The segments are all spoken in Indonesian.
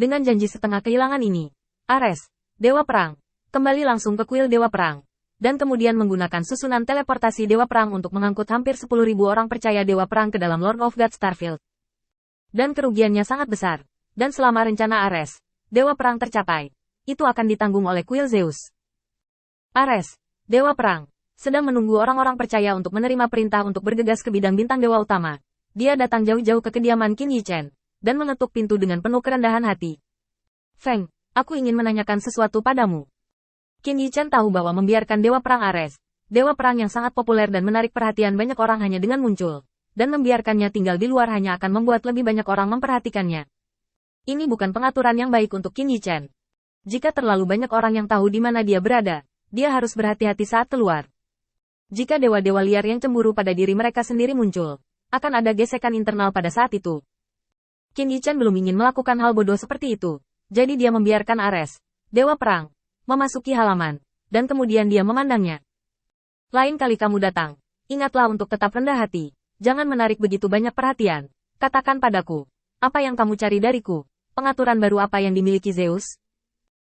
Dengan janji setengah kehilangan ini, Ares, Dewa Perang, kembali langsung ke kuil Dewa Perang, dan kemudian menggunakan susunan teleportasi Dewa Perang untuk mengangkut hampir 10.000 orang percaya Dewa Perang ke dalam Lord of God Starfield. Dan kerugiannya sangat besar, dan selama rencana Ares, Dewa Perang tercapai, itu akan ditanggung oleh kuil Zeus. Ares, Dewa Perang, sedang menunggu orang-orang percaya untuk menerima perintah untuk bergegas ke bidang bintang dewa utama. Dia datang jauh-jauh ke kediaman Qin Yichen, dan mengetuk pintu dengan penuh kerendahan hati. Feng, aku ingin menanyakan sesuatu padamu. Qin Yichen tahu bahwa membiarkan Dewa Perang Ares, Dewa Perang yang sangat populer dan menarik perhatian banyak orang hanya dengan muncul, dan membiarkannya tinggal di luar hanya akan membuat lebih banyak orang memperhatikannya. Ini bukan pengaturan yang baik untuk Qin Yichen. Jika terlalu banyak orang yang tahu di mana dia berada, dia harus berhati-hati saat keluar. Jika dewa-dewa liar yang cemburu pada diri mereka sendiri muncul, akan ada gesekan internal pada saat itu. Qin Yichen belum ingin melakukan hal bodoh seperti itu, jadi dia membiarkan Ares, Dewa Perang, memasuki halaman, dan kemudian dia memandangnya. Lain kali kamu datang, ingatlah untuk tetap rendah hati, jangan menarik begitu banyak perhatian. Katakan padaku, apa yang kamu cari dariku? Pengaturan baru apa yang dimiliki Zeus?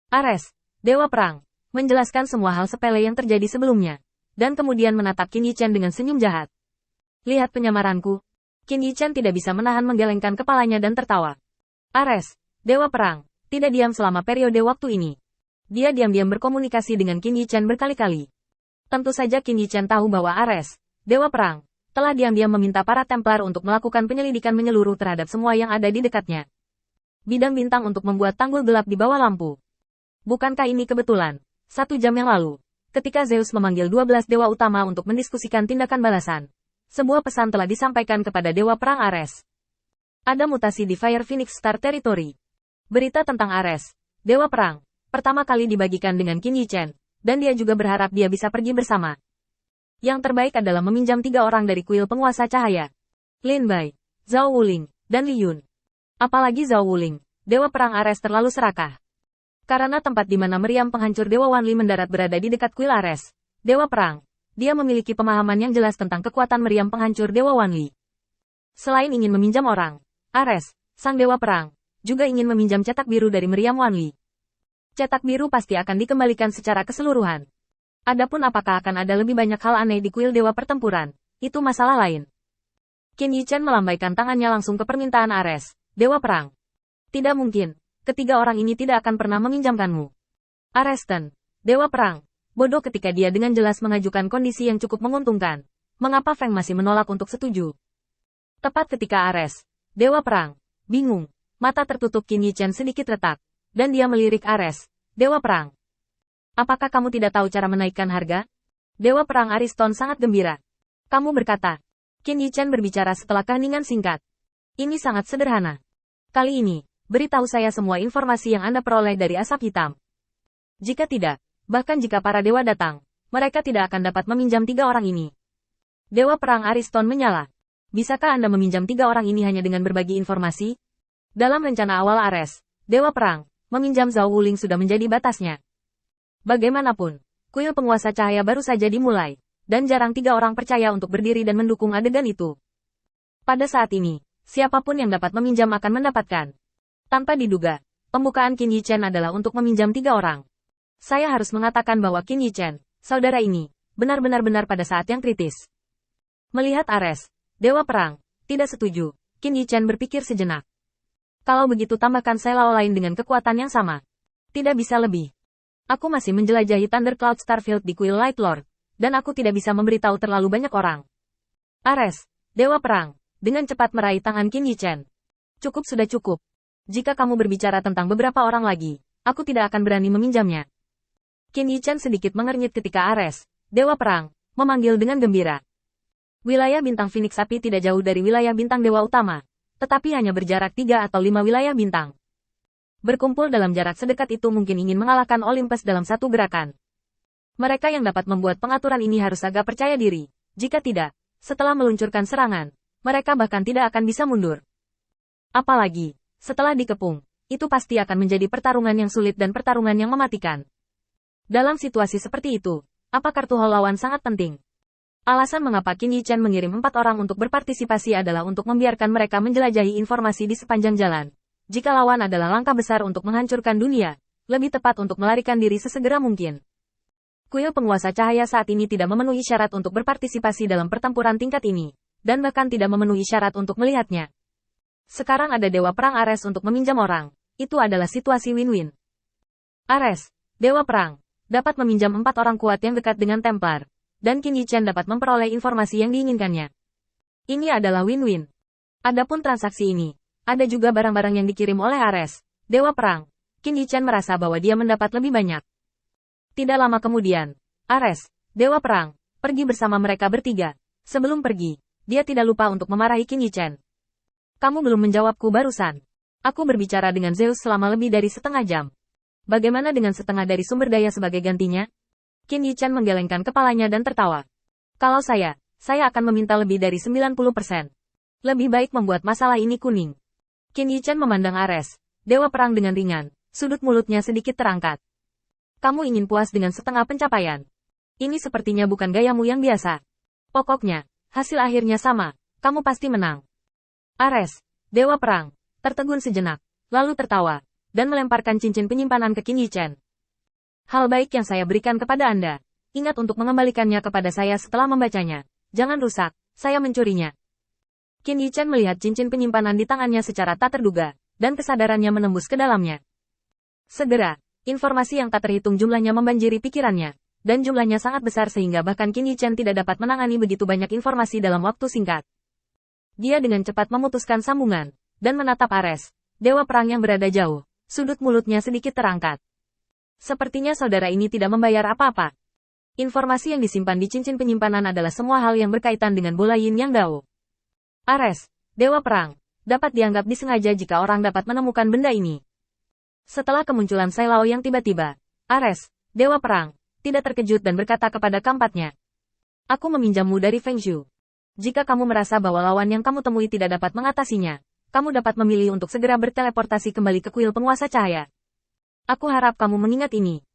Ares, Dewa Perang, menjelaskan semua hal sepele yang terjadi sebelumnya, dan kemudian menatap Qin Yichen dengan senyum jahat. Lihat penyamaranku. Qin Yichen tidak bisa menahan menggelengkan kepalanya dan tertawa. Ares, Dewa Perang, tidak diam selama periode waktu ini. Dia diam-diam berkomunikasi dengan Qin Yichen berkali-kali. Tentu saja Qin Yichen tahu bahwa Ares, Dewa Perang, telah diam-diam meminta para Templar untuk melakukan penyelidikan menyeluruh terhadap semua yang ada di dekatnya. Bidang bintang untuk membuat tanggul gelap di bawah lampu. Bukankah ini kebetulan? 1 jam yang lalu, ketika Zeus memanggil 12 dewa utama untuk mendiskusikan tindakan balasan, sebuah pesan telah disampaikan kepada Dewa Perang Ares. Ada mutasi di Fire Phoenix Star Territory. Berita tentang Ares, Dewa Perang, pertama kali dibagikan dengan Qin Yichen, dan dia juga berharap dia bisa pergi bersama. Yang terbaik adalah meminjam 3 orang dari kuil penguasa cahaya. Lin Bai, Zhao Wuling, dan Li Yun. Apalagi Zhao Wuling, Dewa Perang Ares terlalu serakah. Karena tempat di mana meriam penghancur Dewa Wanli mendarat berada di dekat kuil Ares, Dewa Perang, dia memiliki pemahaman yang jelas tentang kekuatan meriam penghancur Dewa Wanli. Selain ingin meminjam orang, Ares, sang Dewa Perang, juga ingin meminjam cetak biru dari meriam Wanli. Cetak biru pasti akan dikembalikan secara keseluruhan. Adapun apakah akan ada lebih banyak hal aneh di kuil Dewa Pertempuran, itu masalah lain. Qin Yichen melambaikan tangannya langsung ke permintaan Ares, Dewa Perang. Tidak mungkin, ketiga orang ini tidak akan pernah meminjamkanmu. Areston, Dewa Perang, bodoh ketika dia dengan jelas mengajukan kondisi yang cukup menguntungkan. Mengapa Feng masih menolak untuk setuju? Tepat ketika Ares, Dewa Perang, bingung, mata tertutup Qin Yichen sedikit retak, dan dia melirik Ares, Dewa Perang. Apakah kamu tidak tahu cara menaikkan harga? Dewa Perang Ariston sangat gembira. Kamu berkata. Qin Yichen berbicara setelah keheningan singkat. Ini sangat sederhana. Kali ini, beritahu saya semua informasi yang Anda peroleh dari asap hitam. Jika tidak, bahkan jika para dewa datang, mereka tidak akan dapat meminjam 3 orang ini. Dewa Perang Ariston menyala. Bisakah Anda meminjam 3 orang ini hanya dengan berbagi informasi? Dalam rencana awal Ares, Dewa Perang, meminjam Zhao Wuling sudah menjadi batasnya. Bagaimanapun, kuil penguasa cahaya baru saja dimulai, dan jarang 3 orang percaya untuk berdiri dan mendukung adegan itu. Pada saat ini, siapapun yang dapat meminjam akan mendapatkan. Tanpa diduga, pembukaan Qin Yichen adalah untuk meminjam 3 orang. Saya harus mengatakan bahwa Qin Yichen, saudara ini, benar-benar pada saat yang kritis. Melihat Ares, Dewa Perang, tidak setuju, Qin Yichen berpikir sejenak. Kalau begitu tambahkan Selao lain dengan kekuatan yang sama. Tidak bisa lebih. Aku masih menjelajahi Thundercloud Starfield di kuil Light Lord, dan aku tidak bisa memberitahu terlalu banyak orang. Ares, Dewa Perang, dengan cepat meraih tangan Qin Yichen. Cukup sudah cukup. Jika kamu berbicara tentang beberapa orang lagi, aku tidak akan berani meminjamnya. Qin Yichen sedikit mengernyit ketika Ares, Dewa Perang, memanggil dengan gembira. Wilayah bintang Phoenix Api tidak jauh dari wilayah bintang Dewa Utama, tetapi hanya berjarak 3 atau 5 wilayah bintang. Berkumpul dalam jarak sedekat itu mungkin ingin mengalahkan Olympus dalam satu gerakan. Mereka yang dapat membuat pengaturan ini harus agak percaya diri. Jika tidak, setelah meluncurkan serangan, mereka bahkan tidak akan bisa mundur. Apalagi, setelah dikepung, itu pasti akan menjadi pertarungan yang sulit dan pertarungan yang mematikan. Dalam situasi seperti itu, apa kartu lawan sangat penting. Alasan mengapa Qin Yichen mengirim 4 orang untuk berpartisipasi adalah untuk membiarkan mereka menjelajahi informasi di sepanjang jalan, Jika lawan adalah langkah besar untuk menghancurkan dunia, lebih tepat untuk melarikan diri sesegera mungkin. Kuil penguasa cahaya saat ini tidak memenuhi syarat untuk berpartisipasi dalam pertempuran tingkat ini, dan bahkan tidak memenuhi syarat untuk melihatnya. Sekarang ada Dewa Perang Ares untuk meminjam orang. Itu adalah situasi win-win. Ares, Dewa Perang, dapat meminjam 4 orang kuat yang dekat dengan Templar, dan Qin Yichen dapat memperoleh informasi yang diinginkannya. Ini adalah win-win. Adapun transaksi ini, ada juga barang-barang yang dikirim oleh Ares, Dewa Perang. Qin Yichen merasa bahwa dia mendapat lebih banyak. Tidak lama kemudian, Ares, Dewa Perang, pergi bersama mereka bertiga. Sebelum pergi, dia tidak lupa untuk memarahi Qin Yichen. Kamu belum menjawabku barusan. Aku berbicara dengan Zeus selama lebih dari setengah jam. Bagaimana dengan setengah dari sumber daya sebagai gantinya? Qin Yichen menggelengkan kepalanya dan tertawa. Kalau saya akan meminta lebih dari 90%. Lebih baik membuat masalah ini kuning. Qin Yichen memandang Ares, Dewa Perang dengan ringan, sudut mulutnya sedikit terangkat. Kamu ingin puas dengan setengah pencapaian. Ini sepertinya bukan gayamu yang biasa. Pokoknya, hasil akhirnya sama, kamu pasti menang. Ares, Dewa Perang, tertegun sejenak, lalu tertawa, dan melemparkan cincin penyimpanan ke Qin Yichen. Hal baik yang saya berikan kepada Anda. Ingat untuk mengembalikannya kepada saya setelah membacanya. Jangan rusak, saya mencurinya. Qin Yichen melihat cincin penyimpanan di tangannya secara tak terduga, dan kesadarannya menembus ke dalamnya. Segera, informasi yang tak terhitung jumlahnya membanjiri pikirannya, dan jumlahnya sangat besar sehingga bahkan Qin Yichen tidak dapat menangani begitu banyak informasi dalam waktu singkat. Dia dengan cepat memutuskan sambungan, dan menatap Ares, Dewa Perang yang berada jauh. Sudut mulutnya sedikit terangkat. Sepertinya saudara ini tidak membayar apa-apa. Informasi yang disimpan di cincin penyimpanan adalah semua hal yang berkaitan dengan bola yin yang Dao. Ares, Dewa Perang, dapat dianggap disengaja jika orang dapat menemukan benda ini. Setelah kemunculan Sai Lao yang tiba-tiba, Ares, Dewa Perang, tidak terkejut dan berkata kepada keempatnya. Aku meminjammu dari Feng Shui. Jika kamu merasa bahwa lawan yang kamu temui tidak dapat mengatasinya, kamu dapat memilih untuk segera berteleportasi kembali ke kuil penguasa cahaya. Aku harap kamu mengingat ini.